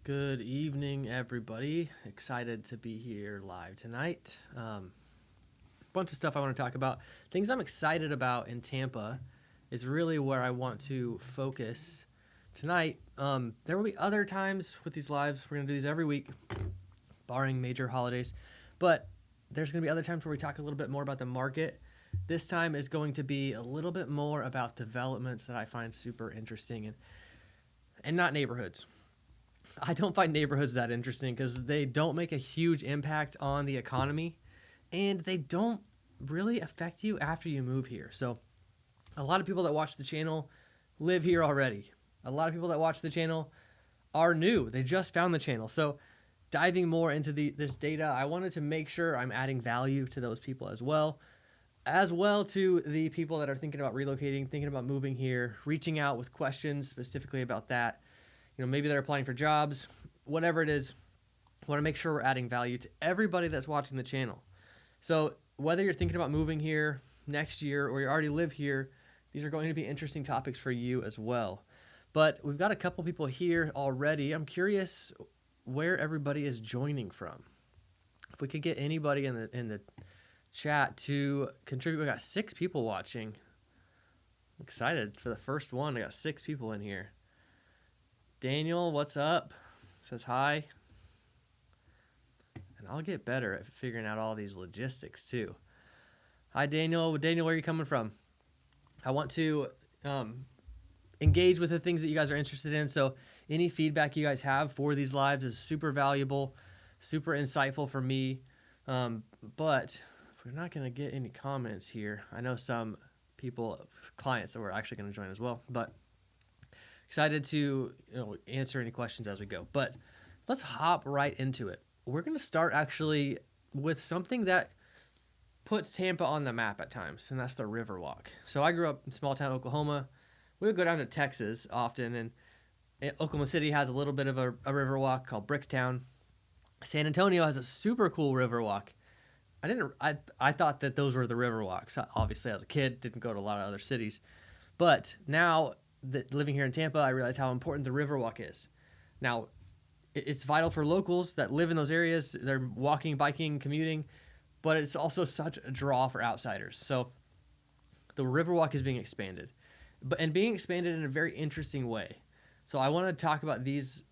Good evening, everybody. Excited to be here live tonight. Bunch of stuff I want to talk about. Things I'm excited about in Tampa is really where I want to focus tonight. There will be other times with these lives. We're going to do these every week, barring major holidays. But there's going to be other times where we talk a little bit more about the market. This time is going to be a little bit more about developments that I find super interesting and not neighborhoods. I don't find neighborhoods that interesting because they don't make a huge impact on the economy and they don't really affect you after you move here. So a lot of people that watch the channel live here already. A lot of people that watch the channel are new. They just found the channel. So diving more into this data, I wanted to make sure I'm adding value to those people as well to the people that are thinking about relocating, thinking about moving here, reaching out with questions specifically about that. Maybe they're applying for jobs, whatever it is. I want to make sure we're adding value to everybody that's watching the channel. So whether you're thinking about moving here next year or you already live here, these are going to be interesting topics for you as well. But we've got a couple people here already. I'm curious where everybody is joining from. If we could get anybody in the chat to contribute. We got 6 people watching. I'm excited for the first one. I got 6 people in here. Daniel, what's up? Says hi. And I'll get better at figuring out all these logistics too. Hi, Daniel. Daniel, where are you coming from? I want to engage with the things that you guys are interested in. So any feedback you guys have for these lives is super valuable, super insightful for me. But if we're not going to get any comments here, I know some people, clients that were actually going to join as well, but excited to answer any questions as we go. But let's hop right into it. We're going to start actually with something that puts Tampa on the map at times, and that's the Riverwalk. So I grew up in small town Oklahoma. We would go down to Texas often, and Oklahoma City has a little bit of a Riverwalk called Bricktown. San Antonio has a super cool Riverwalk. I thought that those were the Riverwalks. Obviously, as a kid, didn't go to a lot of other cities. But now living here in Tampa, I realize how important the Riverwalk is. Now, it's vital for locals that live in those areas. They're walking, biking, commuting, but it's also such a draw for outsiders. So the Riverwalk is being expanded, and being expanded in a very interesting way. So I want to talk about these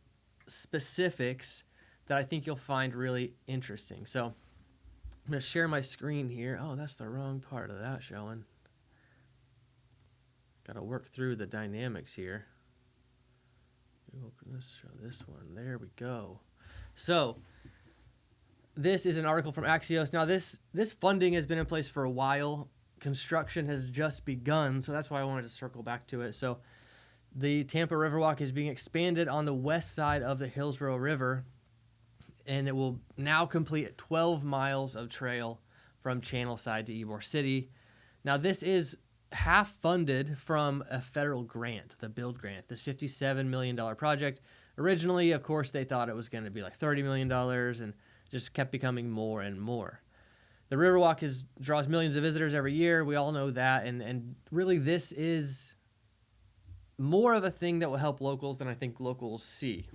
specifics that I think you'll find really interesting. So I'm going to share my screen here. Oh, that's the wrong part of that showing. Got to work through the dynamics here. Let's show this one. There we go. So this is an article from Axios. Now this funding has been in place for a while. Construction has just begun, so that's why I wanted to circle back to it. So the Tampa Riverwalk is being expanded on the west side of the Hillsborough River, and it will now complete 12 miles of trail from Channelside to Ybor City. Now this is half funded from a federal grant, the Build Grant, this $57 million project. Originally, of course, they thought it was going to be like $30 million and just kept becoming more and more. The Riverwalk draws millions of visitors every year. We all know that. And really, this is more of a thing that will help locals than I think locals see.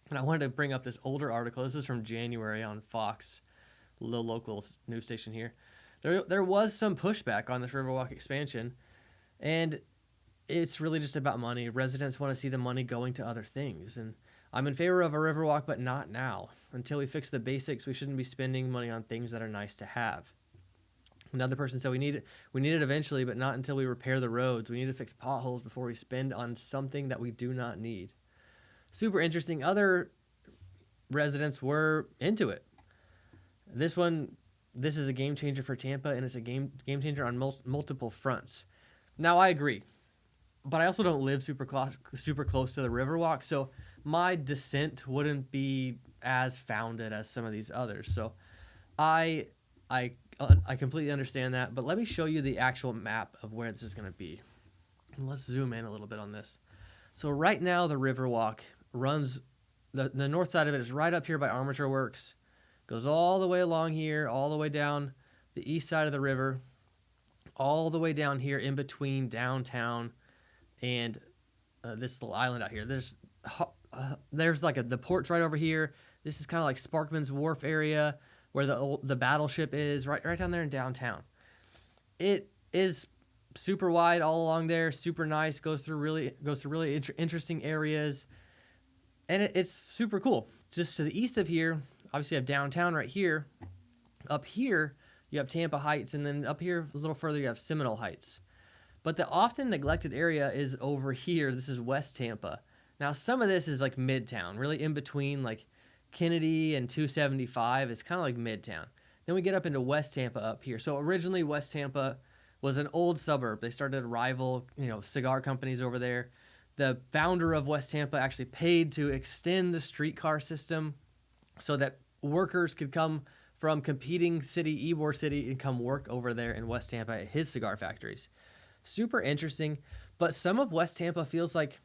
And I wanted to bring up this older article. This is from January on Fox, the local news station here. There was some pushback on this Riverwalk expansion, and it's really just about money. Residents want to see the money going to other things, and I'm in favor of a Riverwalk, but not now. Until we fix the basics, we shouldn't be spending money on things that are nice to have. Another person said we need it eventually, but not until we repair the roads. We need to fix potholes before we spend on something that we do not need. Super interesting. Other residents were into it. This is a game changer for Tampa, and it's a game changer on multiple fronts. Now, I agree, but I also don't live super close to the Riverwalk, so my dissent wouldn't be as founded as some of these others. So I completely understand that, but let me show you the actual map of where this is going to be. And let's zoom in a little bit on this. So right now, the Riverwalk runs, the north side of it is right up here by Armature Works. Goes all the way along here, all the way down the east side of the river, all the way down here in between downtown and this little island out here. There's there's like the port's right over here. This is kind of like Sparkman's Wharf area where the battleship is, right down there in downtown. It is super wide all along there, super nice, goes through really interesting areas, and it's super cool. Just to the east of here, obviously you have downtown right here. Up here, you have Tampa Heights, and then up here a little further you have Seminole Heights. But the often neglected area is over here. This is West Tampa. Now, some of this is like Midtown, really in between like Kennedy and 275. It's kind of like Midtown. Then we get up into West Tampa up here. So originally West Tampa was an old suburb. They started rival, cigar companies over there. The founder of West Tampa actually paid to extend the streetcar system so that workers could come from competing city, Ybor City, and come work over there in West Tampa at his cigar factories. Super interesting, but some of West Tampa feels like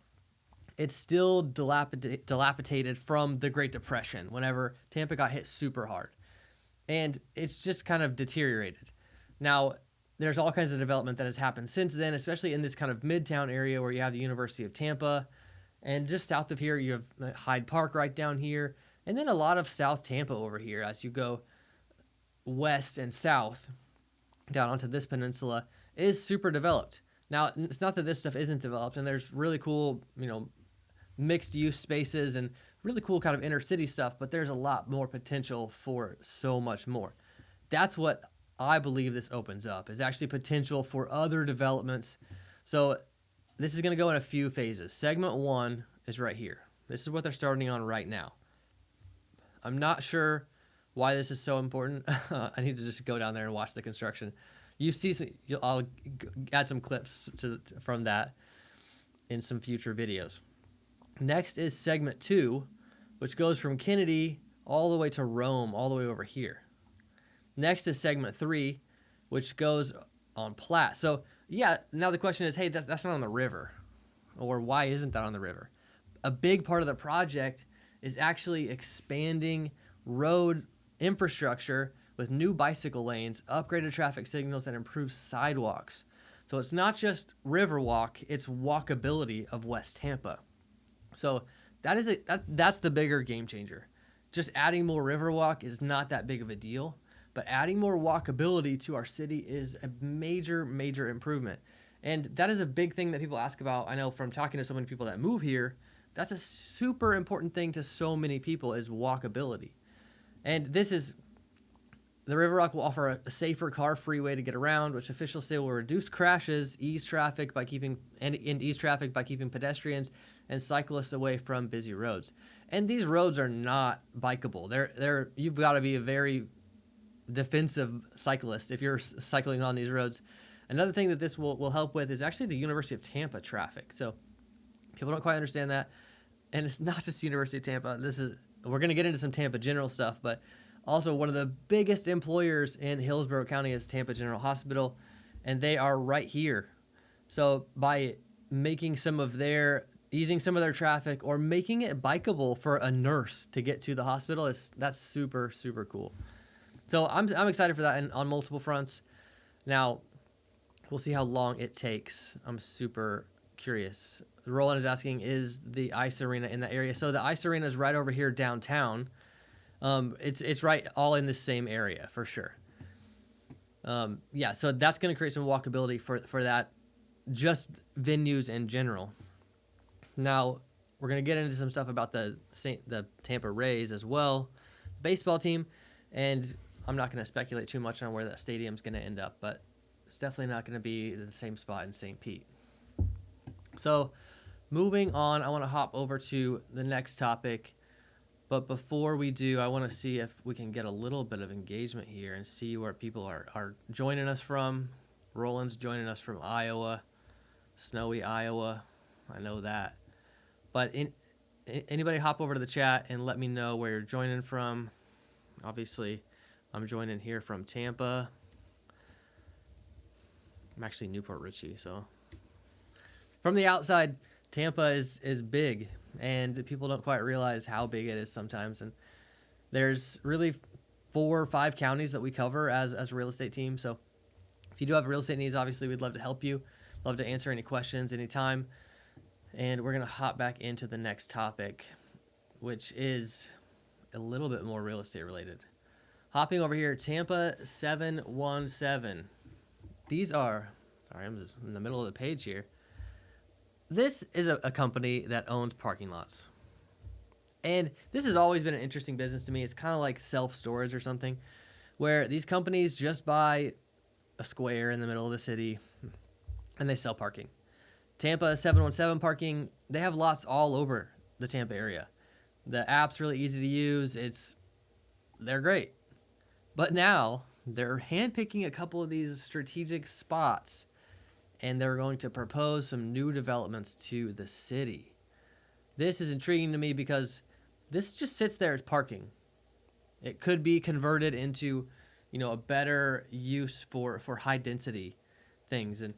it's still dilapidated from the Great Depression, whenever Tampa got hit super hard. And it's just kind of deteriorated. Now, there's all kinds of development that has happened since then, especially in this kind of Midtown area where you have the University of Tampa. And just south of here, you have Hyde Park right down here. And then a lot of South Tampa over here as you go west and south down onto this peninsula is super developed. Now, it's not that this stuff isn't developed, and there's really cool, mixed use spaces and really cool kind of inner city stuff, but there's a lot more potential for so much more. That's what I believe this opens up, is actually potential for other developments. So this is going to go in a few phases. Segment 1 is right here. This is what they're starting on right now. I'm not sure why this is so important. I need to just go down there and watch the construction. I'll add some clips from that in some future videos. Next is segment 2, which goes from Kennedy all the way to Rome, all the way over here. Next is segment 3, which goes on Platte. So yeah, now the question is, hey, that's not on the river, or why isn't that on the river? A big part of the project is actually expanding road infrastructure with new bicycle lanes, upgraded traffic signals, and improved sidewalks. So it's not just Riverwalk, it's walkability of West Tampa. So that's the bigger game changer. Just adding more Riverwalk is not that big of a deal, but adding more walkability to our city is a major, major improvement. And that is a big thing that people ask about. I know from talking to so many people that move here, that's a super important thing to so many people is walkability. And the Riverwalk will offer a safer car-free way to get around, which officials say will reduce crashes, ease traffic by keeping pedestrians and cyclists away from busy roads. And these roads are not bikeable. You've got to be a very defensive cyclist if you're cycling on these roads. Another thing that this will help with is actually the University of Tampa traffic. So people don't quite understand that. And it's not just University of Tampa. We're going to get into some Tampa General stuff, but also one of the biggest employers in Hillsborough County is Tampa General Hospital, and they are right here. So by easing some of their traffic or making it bikeable for a nurse to get to the hospital, that's super, super cool. So I'm excited for that on multiple fronts. Now, we'll see how long it takes. I'm super curious. Roland is asking, is the ice arena in that area? So the ice arena is right over here downtown. It's right all in the same area for sure. So that's going to create some walkability for that, just venues in general. Now, we're going to get into some stuff about the Tampa Rays as well, baseball team, and I'm not going to speculate too much on where that stadium's going to end up, but it's definitely not going to be the same spot in St. Pete. So, moving on, I want to hop over to the next topic. But before we do, I want to see if we can get a little bit of engagement here and see where people are joining us from. Roland's joining us from Iowa, snowy Iowa. I know that. But anybody hop over to the chat and let me know where you're joining from. Obviously, I'm joining here from Tampa. I'm actually Newport Richey, so. From the outside, Tampa is big, and people don't quite realize how big it is sometimes. And there's really 4 or 5 counties that we cover as a real estate team. So if you do have real estate needs, obviously we'd love to help you. Love to answer any questions anytime. And we're going to hop back into the next topic. which is a little bit more real estate related. Hopping over here, Tampa 717. These are, sorry, I'm just in the middle of the page here. This is a company that owns parking lots. And this has always been an interesting business to me. It's kind of like self-storage or something, where these companies just buy a square in the middle of the city and they sell parking. Tampa 717 parking, they have lots all over the Tampa area. The app's really easy to use. They're great. But now they're handpicking a couple of these strategic spots, and they're going to propose some new developments to the city. This is intriguing to me because this just sits there as parking. It could be converted into, a better use for high density things. And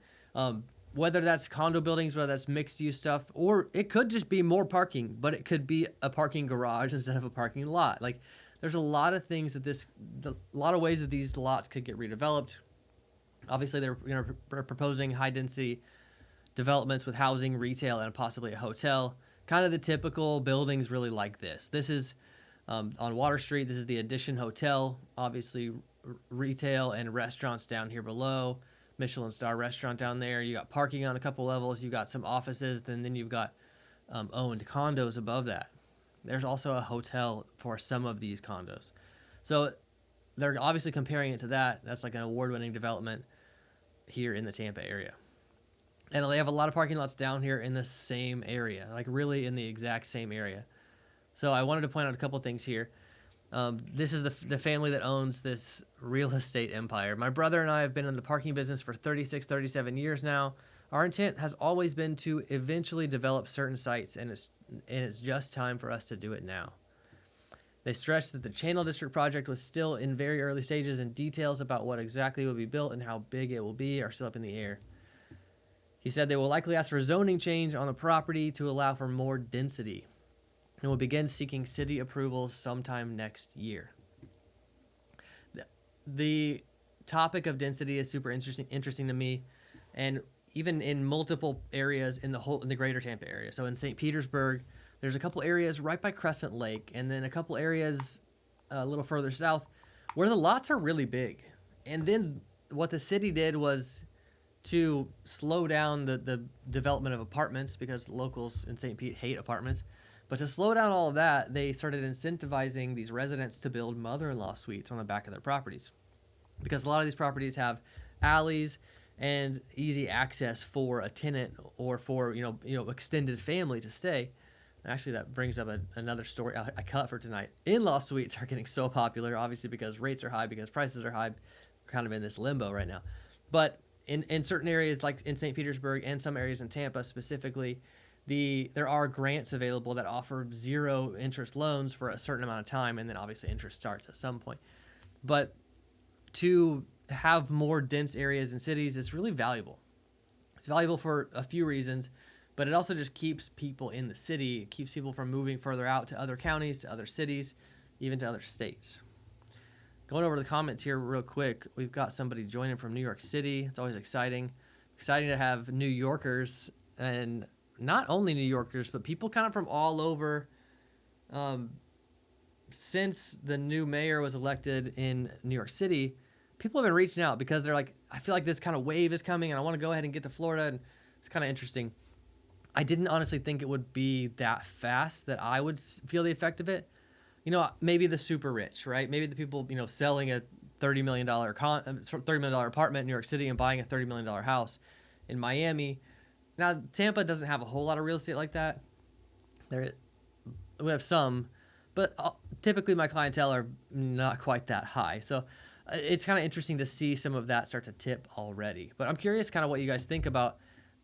whether that's condo buildings, whether that's mixed use stuff, or it could just be more parking, but it could be a parking garage instead of a parking lot. Like, there's a lot of things a lot of ways that these lots could get redeveloped. Obviously, they're proposing high density developments with housing, retail, and possibly a hotel. Kind of the typical buildings really like this. This is on Water Street. This is the Addition Hotel. Obviously, retail and restaurants down here below. Michelin star restaurant down there. You got parking on a couple levels. You got some offices, and then you've got owned condos above that. There's also a hotel for some of these condos. So they're obviously comparing it to that. That's like an award-winning development here in the Tampa area. And they have a lot of parking lots down here in the same area, like really in the exact same area. So I wanted to point out a couple things here. This is the family that owns this real estate empire. My brother and I have been in the parking business for 36, 37 years now. Our intent has always been to eventually develop certain sites, and it's just time for us to do it now. They stressed that the Channel District project was still in very early stages, and details about what exactly will be built and how big it will be are still up in the air. He said they will likely ask for zoning change on the property to allow for more density, and will begin seeking city approvals sometime next year. The topic of density is super interesting to me, and even in multiple areas in the greater Tampa area. So in St. Petersburg, there's a couple areas right by Crescent Lake, and then a couple areas a little further south where the lots are really big. And then what the city did was to slow down the development of apartments, because locals in St. Pete hate apartments. But to slow down all of that, they started incentivizing these residents to build mother-in-law suites on the back of their properties, because a lot of these properties have alleys and easy access for a tenant or for extended family to stay. And actually, that brings up another story I cut for tonight. In-law suites are getting so popular, obviously because rates are high, because prices are high. We're kind of in this limbo right now. But in certain areas, like in St. Petersburg and some areas in Tampa specifically, there are grants available that offer zero interest loans for a certain amount of time, and then obviously interest starts at some point. But to have more dense areas in cities is really valuable. It's valuable for a few reasons, but it also just keeps people in the city. It keeps people from moving further out to other counties, to other cities, even to other states. Going over the comments here real quick, we've got somebody joining from New York City. It's always exciting. Exciting to have New Yorkers, and not only New Yorkers, but people kind of from all over. Since the new mayor was elected in New York City, people have been reaching out because they're like, I feel like this kind of wave is coming and I want to go ahead and get to Florida. And it's kind of interesting. I didn't honestly think it would be that fast that I would feel the effect of it. Maybe the super rich, right? Maybe the people, selling a $30 million apartment in New York City and buying a $30 million house in Miami. Now, Tampa doesn't have a whole lot of real estate like that. We have some, but typically my clientele are not quite that high. So it's kind of interesting to see some of that start to tip already. But I'm curious kind of what you guys think about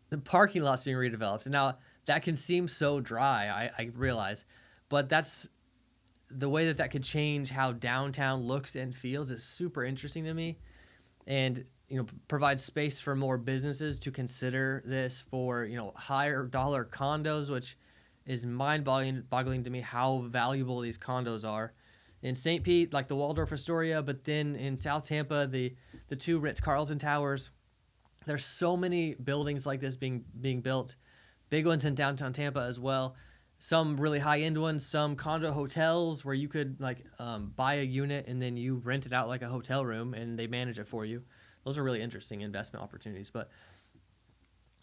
the parking lots being redeveloped. And now, that can seem so dry, I realize, but that's the way that could change how downtown looks and feels is super interesting to me. And provide space for more businesses to consider this for, higher dollar condos, which is mind-boggling to me how valuable these condos are. In St. Pete, like the Waldorf Astoria, but then in South Tampa, the two Ritz-Carlton Towers. There's so many buildings like this being built, big ones in downtown Tampa as well. some really high-end ones, some condo hotels where you could buy a unit and then you rent it out like a hotel room and they manage it for you. Those are really interesting investment opportunities. But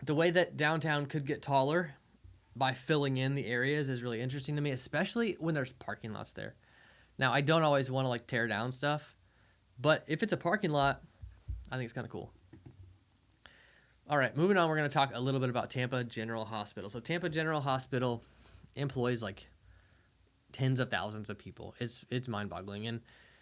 the way that downtown could get taller by filling in the areas is really interesting to me, especially when there's parking lots there. Now, I don't always want to tear down stuff, but if it's a parking lot, I think it's kind of cool. All right, moving on, we're going to talk a little bit about Tampa General Hospital. So Tampa General Hospital employs tens of thousands of people. It's mind-boggling. And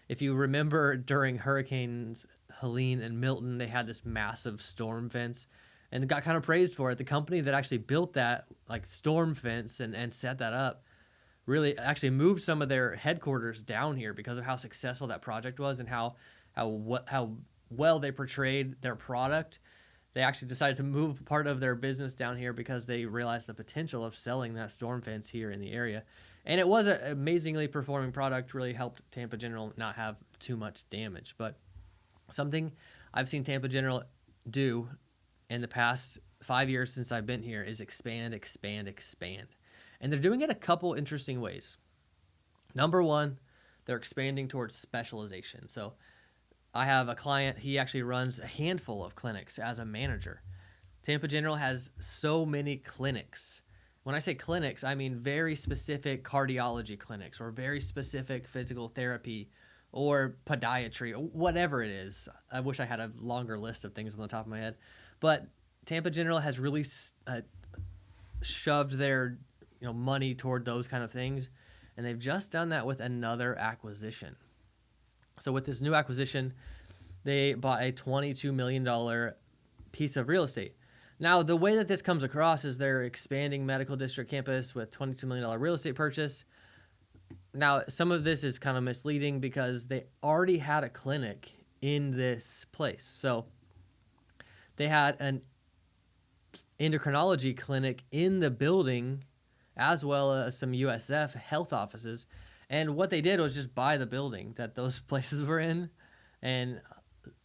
if you remember during Hurricanes Helene and Milton, they had this massive storm fence and got kind of praised for it. The company that actually built that storm fence and set that up really actually moved some of their headquarters down here because of how successful that project was and how well they portrayed their product. They actually decided to move part of their business down here because they realized the potential of selling that storm fence here in the area. And it was an amazingly performing product, really helped Tampa General not have too much damage. But something I've seen Tampa General do in the past 5 years since I've been here is expand. And they're doing it a couple interesting ways. Number one, they're expanding towards specialization. So I have a client, he actually runs a handful of clinics as a manager. Tampa General has so many clinics. When I say clinics, I mean very specific cardiology clinics or very specific physical therapy or podiatry, or whatever it is. I wish I had a longer list of things on the top of my head. But Tampa General has really shoved their money toward those kind of things, and they've just done that with another acquisition. So with this new acquisition, they bought a $22 million piece of real estate. Now, the way that this comes across is they're expanding medical district campus with $22 million real estate purchase. Now, some of this is kind of misleading because they already had a clinic in this place. So they had an endocrinology clinic in the building as well as some USF health offices. And what they did was just buy the building that those places were in. And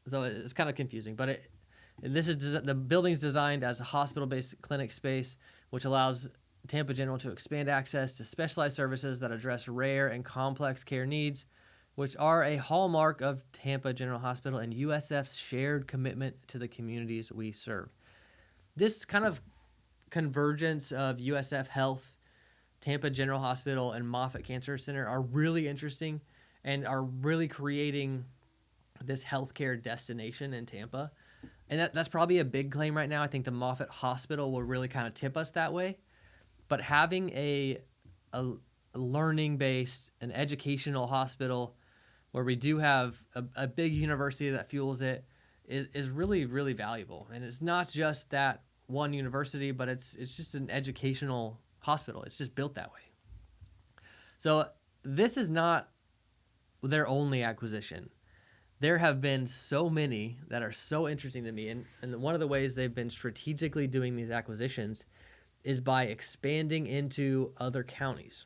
so it's kind of confusing. But the building's designed as a hospital-based clinic space, which allows Tampa General to expand access to specialized services that address rare and complex care needs, which are a hallmark of Tampa General Hospital and USF's shared commitment to the communities we serve. This kind of convergence of USF Health, Tampa General Hospital, and Moffitt Cancer Center are really interesting and are really creating this healthcare destination in Tampa. And that's probably a big claim right now. I think the Moffitt Hospital will really kind of tip us that way. But having a learning-based, an educational hospital where we do have a big university that fuels it is really, really valuable. And it's not just that one university, but it's just an educational hospital. It's just built that way. So this is not their only acquisition. There have been so many that are so interesting to me. And one of the ways they've been strategically doing these acquisitions is by expanding into other counties.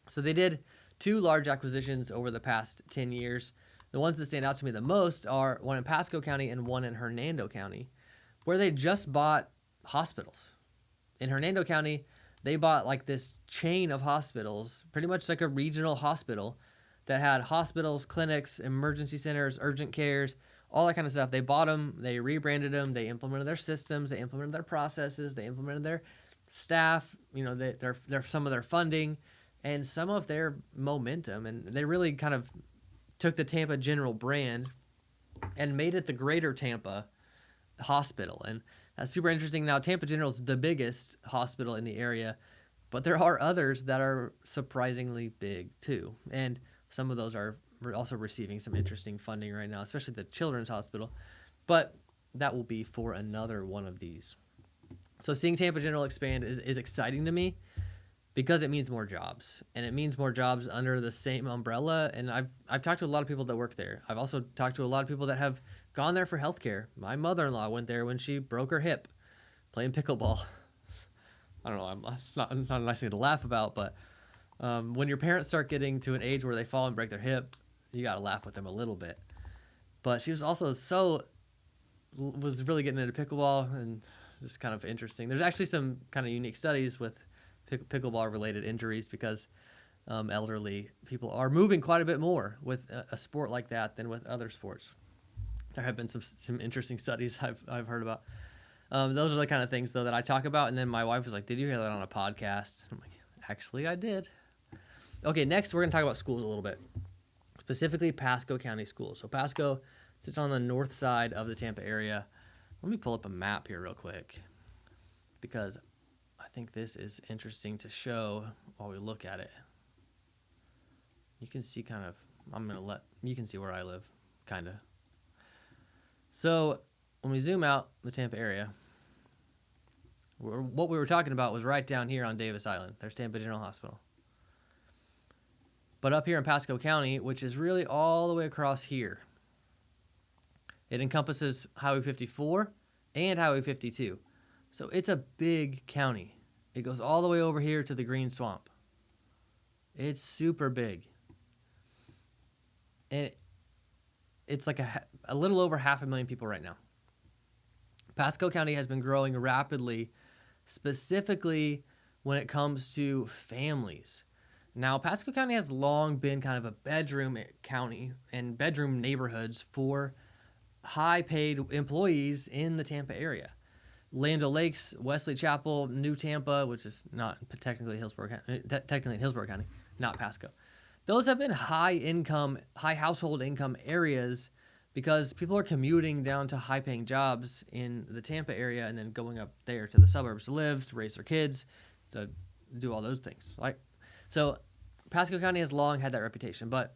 So they did 2 large acquisitions over the past 10 years. The ones that stand out to me the most are one in Pasco County and one in Hernando County, where they just bought hospitals. In Hernando County, they bought this chain of hospitals, pretty much like a regional hospital that had hospitals, clinics, emergency centers, urgent cares, all that kind of stuff. They bought them, they rebranded them, they implemented their systems, they implemented their processes, they implemented their staff, their some of their funding and some of their momentum. And they really kind of took the Tampa General brand and made it the Greater Tampa Hospital. And that's super interesting. Now, Tampa General is the biggest hospital in the area, but there are others that are surprisingly big too. And some of those are also receiving some interesting funding right now, especially the Children's Hospital. But that will be for another one of these. So seeing Tampa General expand is exciting to me because it means more jobs. And it means more jobs under the same umbrella. And I've talked to a lot of people that work there. I've also talked to a lot of people that have gone there for healthcare. My mother-in-law went there when she broke her hip playing pickleball. I don't know. It's not a nice thing to laugh about, but when your parents start getting to an age where they fall and break their hip, you got to laugh with them a little bit. But she was also was really getting into pickleball, and just kind of interesting. There's actually some kind of unique studies with pickleball related injuries because elderly people are moving quite a bit more with a sport like that than with other sports. There have been some interesting studies I've heard about. Those are the kind of things though that I talk about, and then my wife was like, "Did you hear that on a podcast?" And I'm like, "Actually, I did." Okay, next we're gonna talk about schools a little bit, specifically Pasco County schools. So Pasco sits on the north side of the Tampa area. Let me pull up a map here real quick because I think this is interesting to show while we look at it. You can see you can see where I live, kind of. So when we zoom out the Tampa area, what we were talking about was right down here on Davis Island. There's Tampa General Hospital. But up here in Pasco County, which is really all the way across here, it encompasses Highway 54 and Highway 52. So it's a big county. It goes all the way over here to the Green Swamp. It's super big. And it's like a little over 500,000 people right now. Pasco County has been growing rapidly, specifically when it comes to families. Now, Pasco County has long been kind of a bedroom county and bedroom neighborhoods for high-paid employees in the Tampa area. Land O'Lakes, Wesley Chapel, New Tampa, which is not technically in Hillsborough County, not Pasco. Those have been high household income areas because people are commuting down to high-paying jobs in the Tampa area and then going up there to the suburbs to live, to raise their kids, to do all those things. Right? So Pasco County has long had that reputation, but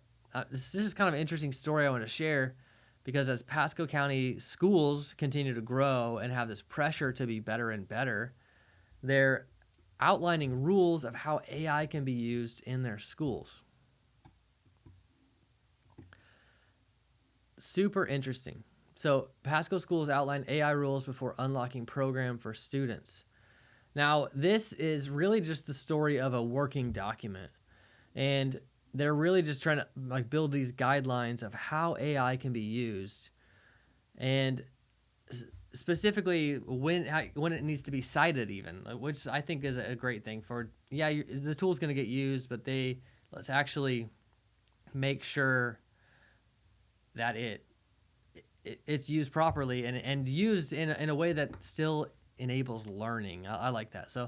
this is just kind of an interesting story I want to share because as Pasco County schools continue to grow and have this pressure to be better and better, they're outlining rules of how AI can be used in their schools. Super interesting. So Pasco schools outline AI rules before unlocking program for students. Now, this is really just the story of a working document. And they're really just trying to build these guidelines of how AI can be used. And specifically when it needs to be cited even, which I think is a great thing for, the tool's going to get used, but let's actually make sure that it's used properly and used in a way that still enables learning. I like that. So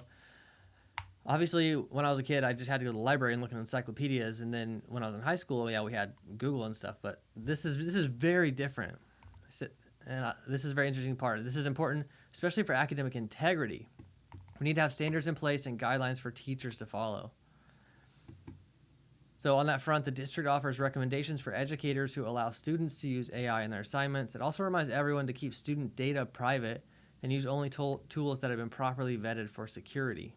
obviously when I was a kid, I just had to go to the library and look at encyclopedias. And then when I was in high school, we had Google and stuff, but this is very different. And this is a very interesting part. This is important, especially for academic integrity. We need to have standards in place and guidelines for teachers to follow. So on that front, the district offers recommendations for educators who allow students to use AI in their assignments. It also reminds everyone to keep student data private and use only tools that have been properly vetted for security.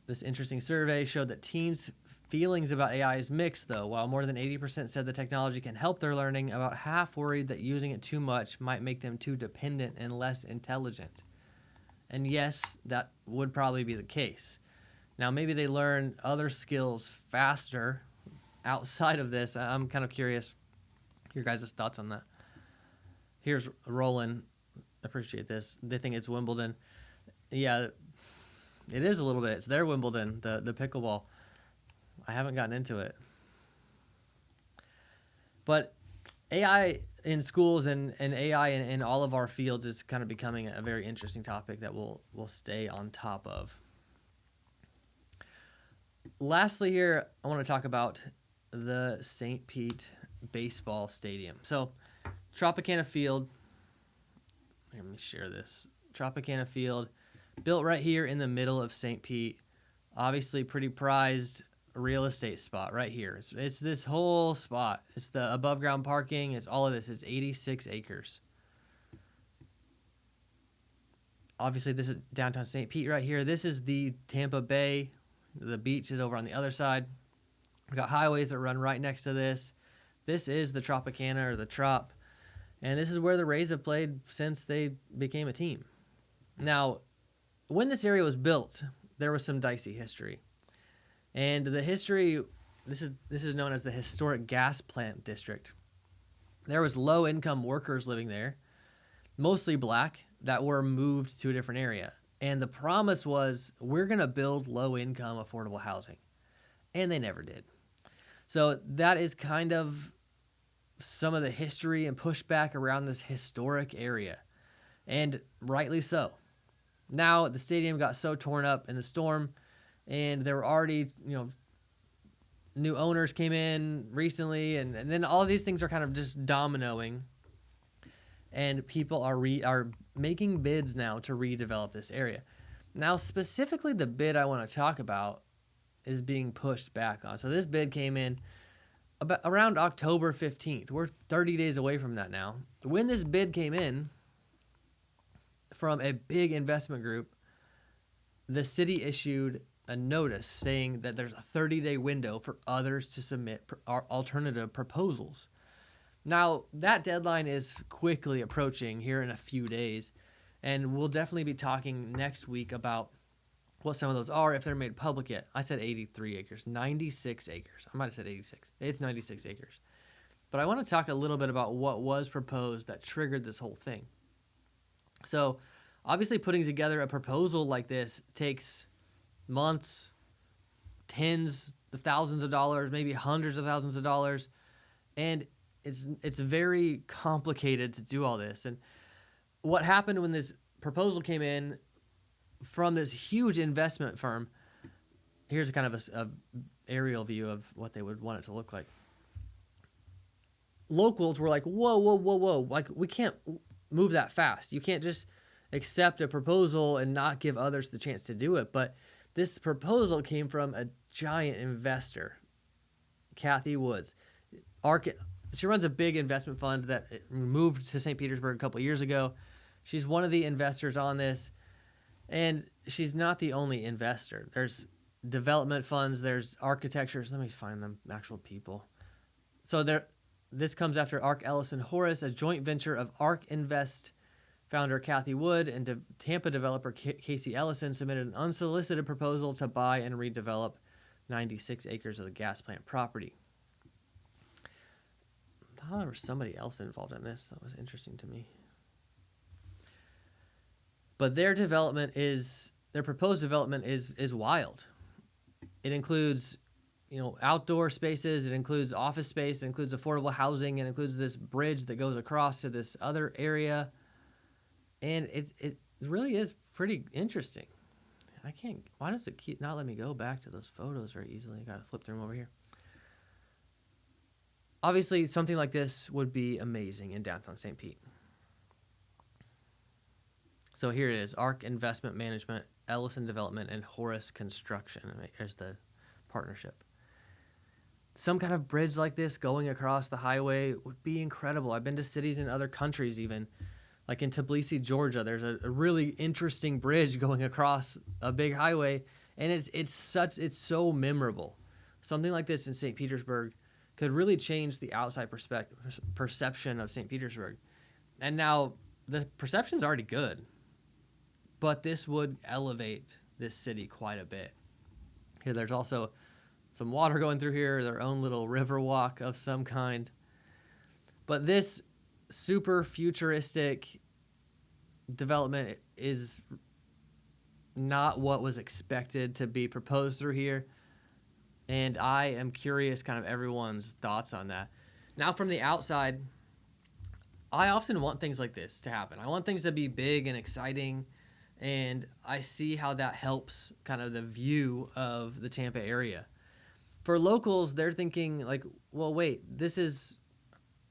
This interesting survey showed that teens' feelings about AI is mixed, though. While more than 80% said the technology can help their learning, about half worried that using it too much might make them too dependent and less intelligent. And yes, that would probably be the case. Now, maybe they learn other skills faster outside of this. I'm kind of curious your guys' thoughts on that. Here's Roland. Appreciate this. They think it's Wimbledon. Yeah, it is a little bit. It's their Wimbledon, the pickleball. I haven't gotten into it. But AI in schools and AI in all of our fields is kind of becoming a very interesting topic that we'll stay on top of. Lastly here, I want to talk about the St. Pete Baseball Stadium. So, Tropicana Field, let me share this. Tropicana Field, built right here in the middle of St. Pete. Obviously, pretty prized real estate spot right here. It's this whole spot. It's the above ground parking. It's all of this. It's 86 acres. Obviously, this is downtown St. Pete right here. This is the Tampa Bay. The beach is over on the other side. We've got highways that run right next to this. This is the Tropicana or the Trop. And this is where the Rays have played since they became a team. Now, when this area was built, there was some dicey history. And the history, this is known as the Historic Gas Plant District. There was low-income workers living there, mostly black, that were moved to a different area. And the promise was, we're going to build low-income affordable housing. And they never did. So that is kind of some of the history and pushback around this historic area. And rightly so. Now, the stadium got so torn up in the storm, and there were already, new owners came in recently, and then all these things are kind of just dominoing. And people are making bids now to redevelop this area. Now, specifically, the bid I want to talk about is being pushed back on. So this bid came in about around October 15th. We're 30 days away from that now. When this bid came in from a big investment group, the city issued a notice saying that there's a 30-day window for others to submit alternative proposals. Now, that deadline is quickly approaching here in a few days, and we'll definitely be talking next week about what some of those are if they're made public yet. I said 83 acres, 96 acres. I might have said 86. It's 96 acres. But I want to talk a little bit about what was proposed that triggered this whole thing. So, obviously, putting together a proposal like this takes months, tens of thousands of dollars, maybe hundreds of thousands of dollars, and it's very complicated to do all this. And what happened when this proposal came in from this huge investment firm, here's kind of a aerial view of what they would want it to look like. Locals were like, whoa, like, we can't move that fast. You can't just accept a proposal and not give others the chance to do it. But this proposal came from a giant investor, Kathy Woods. She runs a big investment fund that moved to St. Petersburg a couple of years ago. She's one of the investors on this, and she's not the only investor. There's development funds, there's architectures. Let me find them actual people. So this comes after Ark Ellison Horace, a joint venture of Ark Invest founder Kathy Wood and Tampa developer Casey Ellison submitted an unsolicited proposal to buy and redevelop 96 acres of the gas plant property. I thought there was somebody else involved in this. That was interesting to me. But their proposed development is wild. It includes, outdoor spaces. It includes office space. It includes affordable housing. It includes this bridge that goes across to this other area. And it really is pretty interesting. Why does it keep not letting me go back to those photos very easily? I got to flip through them over here. Obviously, something like this would be amazing in downtown St. Pete. So here it is, Ark Investment Management, Ellison Development, and Horace Construction. Here's the partnership. Some kind of bridge like this going across the highway would be incredible. I've been to cities in other countries even. Like in Tbilisi, Georgia, there's a really interesting bridge going across a big highway, and it's so memorable. Something like this in St. Petersburg could really change the outside perception of St. Petersburg. And now the perception's already good, but this would elevate this city quite a bit. Here, there's also some water going through here, their own little Riverwalk of some kind. But this super futuristic development is not what was expected to be proposed through here. And I am curious kind of everyone's thoughts on that. Now, from the outside, I often want things like this to happen. I want things to be big and exciting, and I see how that helps kind of the view of the Tampa area. For locals, they're thinking like, well, wait, is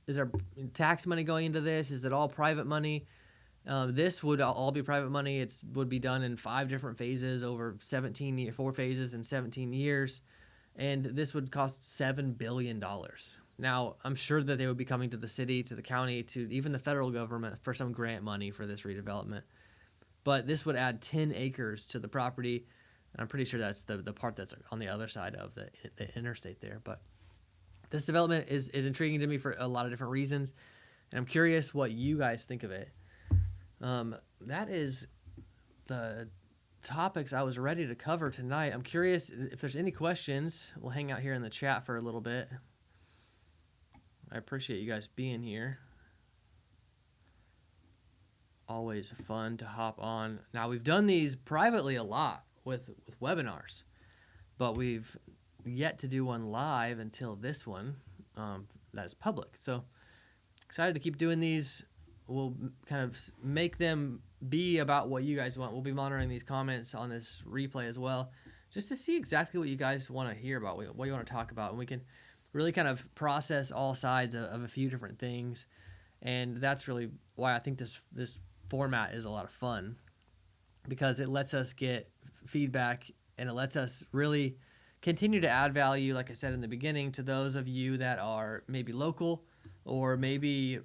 there tax money going into this? Is it all private money? This would all be private money. It would be done in 5 different phases over 4 phases in 17 years. And this would cost $7 billion. Now, I'm sure that they would be coming to the city, to the county, to even the federal government for some grant money for this redevelopment. But this would add 10 acres to the property. And I'm pretty sure that's the part that's on the other side of the interstate there. But this development is intriguing to me for a lot of different reasons. And I'm curious what you guys think of it. That is the topics I was ready to cover tonight. I'm curious if there's any questions. We'll hang out here in the chat for a little bit. I appreciate you guys being here. always fun to hop on. Now, we've done these privately a lot with webinars, but we've yet to do one live until this one that is public. So excited to keep doing these. We'll kind of make them be about what you guys want. We'll be monitoring these comments on this replay as well, just to see exactly what you guys want to hear about, what you want to talk about. And we can really kind of process all sides of a few different things. And that's really why I think this format is a lot of fun, because it lets us get feedback and it lets us really continue to add value, like I said in the beginning, to those of you that are maybe local, or maybe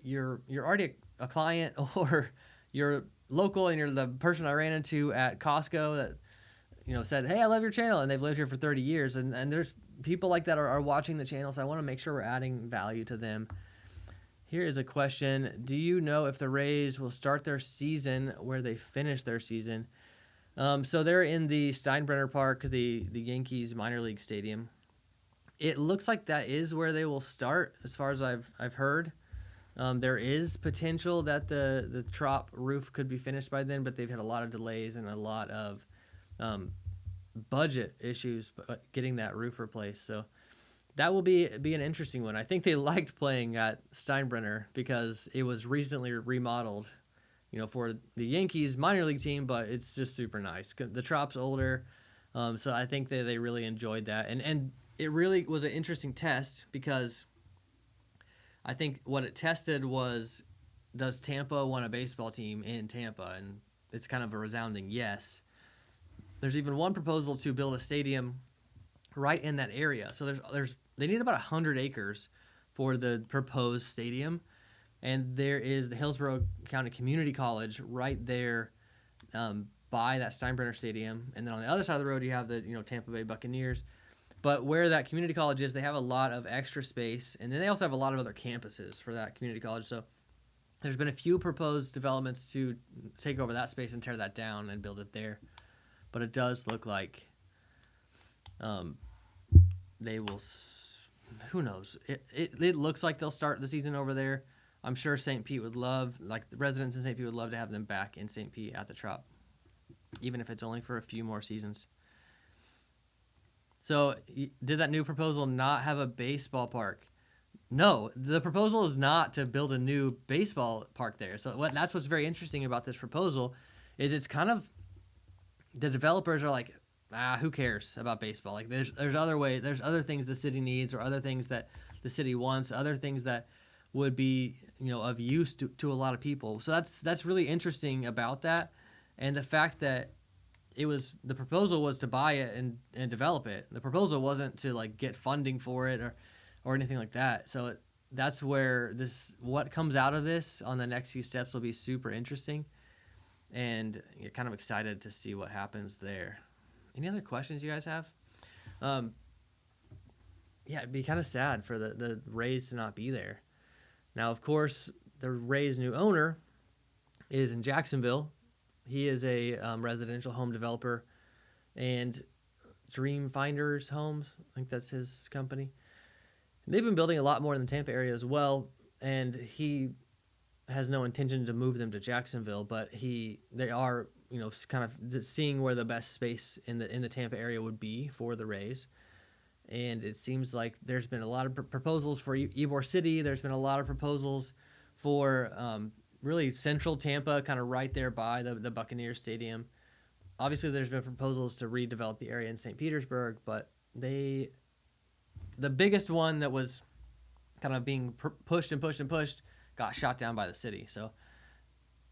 you're already a client, or you're local and you're the person I ran into at Costco that said, hey, I love your channel, and they've lived here for 30 years, and there's people like that are watching the channel, so I want to make sure we're adding value to them. Here is a question. Do you know if the Rays will start their season where they finish their season? So they're in the Steinbrenner Park, the Yankees minor league stadium. It looks like that is where they will start, as far as I've heard. There is potential that the Trop roof could be finished by then, but they've had a lot of delays and a lot of budget issues getting that roof replaced. So that will be an interesting one. I think they liked playing at Steinbrenner because it was recently remodeled, for the Yankees minor league team, but it's just super nice. The Trop's older, so I think that they really enjoyed that. And it really was an interesting test, because I think what it tested was, does Tampa want a baseball team in Tampa? And it's kind of a resounding yes. There's even one proposal to build a stadium right in that area. So they need about 100 acres for the proposed stadium. And there is the Hillsborough County Community College right there by that Steinbrenner Stadium. And then on the other side of the road, you have the Tampa Bay Buccaneers. But where that community college is, they have a lot of extra space. And then they also have a lot of other campuses for that community college. So there's been a few proposed developments to take over that space and tear that down and build it there. But it does look like they will, who knows? It looks like they'll start the season over there. I'm sure St. Pete would love, like the residents in St. Pete would love to have them back in St. Pete at the Trop, even if it's only for a few more seasons. So did that new proposal not have a baseball park? No, the proposal is not to build a new baseball park there. So that's what's very interesting about this proposal, is it's kind of, the developers are like, who cares about baseball? Like there's other things the city needs, or other things that the city wants, other things that would be of use to a lot of people. So that's really interesting about that, and the fact that the proposal was to buy it and develop it. The proposal wasn't to like get funding for it or anything like that. So that's where what comes out of this on the next few steps will be super interesting, and you're kind of excited to see what happens there. Any other questions you guys have? It'd be kind of sad for the Rays to not be there. Now, of course, the Rays' new owner is in Jacksonville. He is a residential home developer, and Dream Finders Homes, I think that's his company. They've been building a lot more in the Tampa area as well, and he has no intention to move them to Jacksonville, but they are kind of seeing where the best space in the Tampa area would be for the Rays. And it seems like there's been a lot of proposals for Ybor City. There's been a lot of proposals for really central Tampa, kind of right there by the Buccaneers Stadium. Obviously, there's been proposals to redevelop the area in St. Petersburg, but the biggest one that was kind of being pushed got shot down by the city. So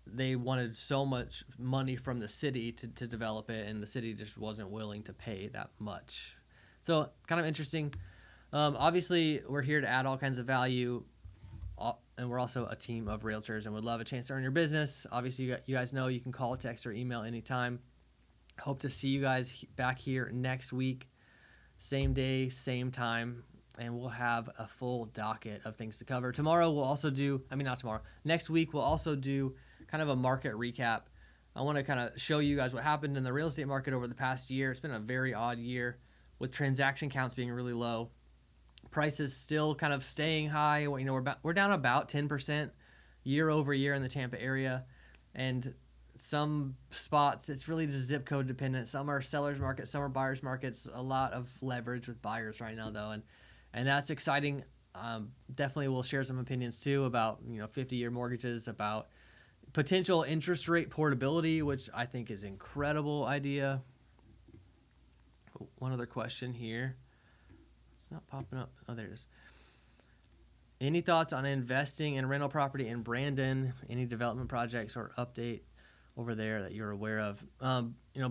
they wanted so much money from the city to develop it, and the city just wasn't willing to pay that much. So kind of interesting. Obviously, we're here to add all kinds of value, and we're also a team of realtors and would love a chance to earn your business. Obviously, you guys know you can call, text, or email anytime. Hope to see you guys back here next week, same day, same time, and we'll have a full docket of things to cover. Next week we'll also do kind of a market recap. I want to kind of show you guys what happened in the real estate market over the past year. It's been a very odd year with transaction counts being really low. Prices still kind of staying high. We're down about 10% year over year in the Tampa area. And some spots, it's really just zip code dependent. Some are sellers markets, some are buyers markets. A lot of leverage with buyers right now, though, and that's exciting. Definitely, we'll share some opinions too about 50-year mortgages, about potential interest rate portability, which I think is an incredible idea. One other question here. It's not popping up. Oh, there it is. Any thoughts on investing in rental property in Brandon? Any development projects or update over there that you're aware of?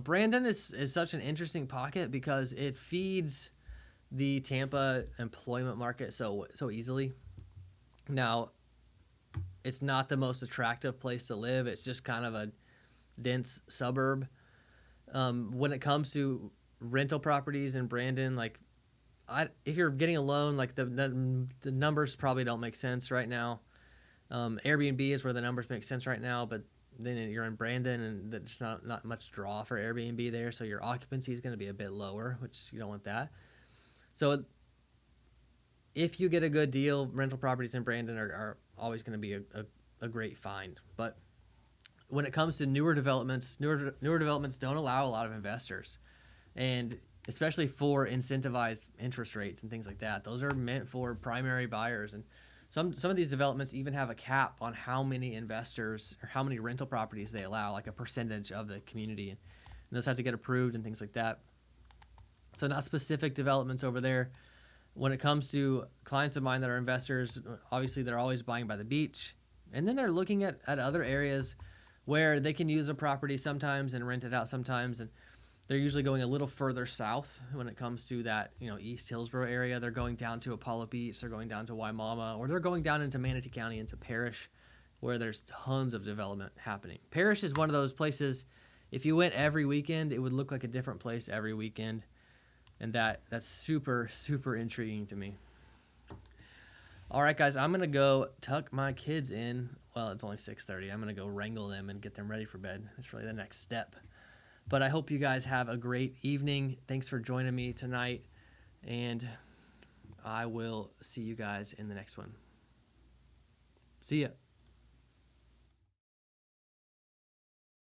Brandon is such an interesting pocket because it feeds the Tampa employment market so easily. Now, it's not the most attractive place to live. It's just kind of a dense suburb. When it comes to rental properties in Brandon, if you're getting a loan, the numbers probably don't make sense right now. Airbnb is where the numbers make sense right now, but then you're in Brandon and there's not much draw for Airbnb there, so your occupancy is going to be a bit lower, which you don't want that. So if you get a good deal, rental properties in Brandon are always going to be a great find. But when it comes to newer developments don't allow a lot of investors, and especially for incentivized interest rates and things like that. Those are meant for primary buyers, and some of these developments even have a cap on how many investors or how many rental properties they allow, like a percentage of the community, and those have to get approved and things like that. So not specific developments over there. When it comes to clients of mine that are investors, obviously they're always buying by the beach, and then they're looking at other areas where they can use a property sometimes and rent it out sometimes, and they're usually going a little further south when it comes to that, East Hillsborough area. They're going down to Apollo Beach, they're going down to Waimama, or they're going down into Manatee County, into Parrish, where there's tons of development happening. Parrish is one of those places, if you went every weekend, it would look like a different place every weekend. And that's super, super intriguing to me. All right, guys, I'm going to go tuck my kids in. Well, it's only 6:30. I'm going to go wrangle them and get them ready for bed. That's really the next step. But I hope you guys have a great evening. Thanks for joining me tonight, and I will see you guys in the next one. See ya.